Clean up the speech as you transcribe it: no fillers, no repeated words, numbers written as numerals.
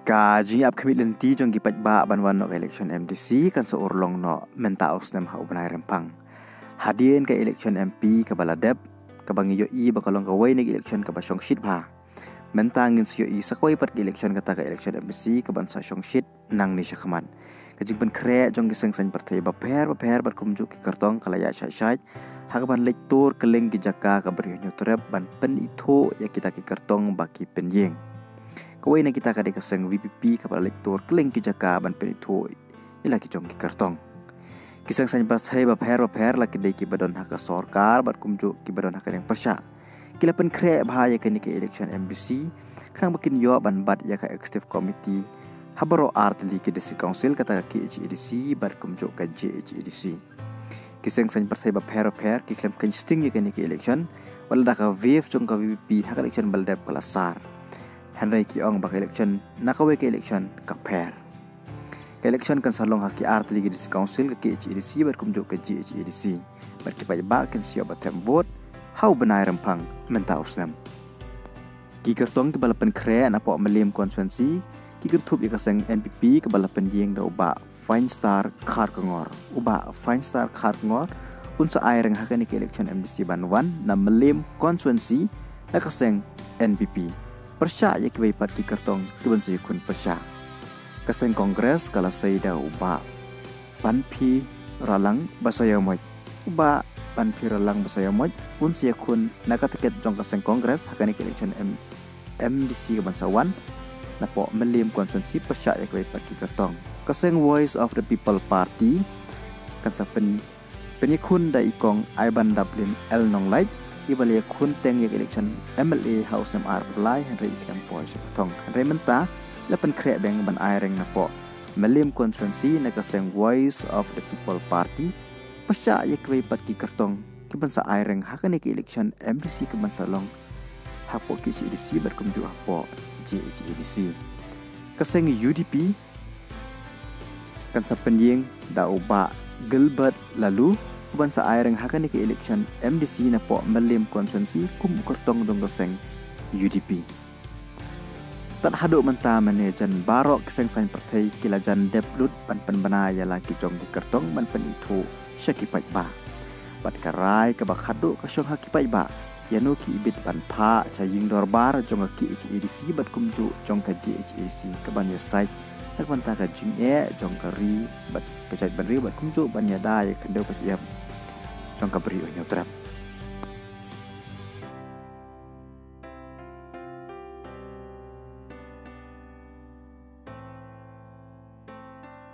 Kaji ap kami lenti jong gipat ba banwan no election MDC kan seurlong no menta osnem hau benai rempang. Hadien ke election MP ke baladep ke bangi yo i bakalong ke wai neg election ke basong shit ba. Menta ngin si yo i sakoi pat ke election kata ke election MDC ke bansa song shit nang ni syakaman. Kajing pen kre jong giseng san partai baper berkumjuk ke kartong kalaya syai hakaban lektor keleng ki jaka ke beriunyo trep ban pen itu ya kita ke kartong baki penyeng. Kawai na kita kada kaseng VPP kapal lektor keleng ki jaka ban penito ila ki jong ki kartong. Kisang san partai baper la ki dei ki badon haka sorkar berkumjuk ki badon haka yang persya. Kila pen kre bahaya ke ni ke election MDC kang makin yo ban bad ya ka executive committee habaro art li ki district council kata ki HEDC berkumjuk ka JHEDC. Kisang san partai baper ki klem kan sting ya ke ni ke election wala da ka wave jong ka VPP haka election baldep kelasar. Henry Kiong bak election nakawe ke election kaper. Ke election kan salong haki art ligi di council ke HEDC berkumjuk ke JHEDC. Berkipai bak kan siap batem vote hau benai rempang menta usnam. Ki kertong ke balapan kre na po melim konstituensi ki kentup ya kaseng NPP ke balapan yeng da uba Fine Star Kharkongor. Uba Fine Star Kharkongor unsa aireng hakani ke election MDC banwan na melim konstituensi na kaseng NPP. Persya ya kibai pat ki kartong kiban kun persya. Kaseng kongres kala saida uba panpi ralang basayamoj. Uba panpi ralang basayamoj un siya kun nakatiket jong kaseng kongres hakani election MDC kebansawan na po melim konstituensi persya ya kibai pat ki kartong. Kaseng Voice of the People Party kansa penyekun da ikong Ivan Dublin El Nonglait ibalik kun teng yak election MLA House MR Lai Henry Iklam Poy Sepatong Henry menta lapan krek beng ban aireng na po melim konstituensi na kaseng Voice of the People Party pasya yak way pat ki kartong ki bansa aireng hakan ki election MDC ke bansa long hapo ki HEDC berkumju hapo JHEDC kaseng UDP kan sa penyeng da uba Gilbert lalu bansa aireng hakan ke election MDC na po melim konstituensi kum kartong dong kaseng UDP. Tat hado menta manajan barok keseng sain partai kilajan deplut pan banaya laki jong di kartong man pen itu syakipai ba. Bat karai ke bak hado kasyong hakipai ba. Yano ki ibit pan pa caying dorbar jong ki HEDC bat kumju jong ka JHEDC ke ban ya site nak menta ka jing jong kari bat kecait banri bat kumju ban ya dai kendau ka jong ka beri onyo trap.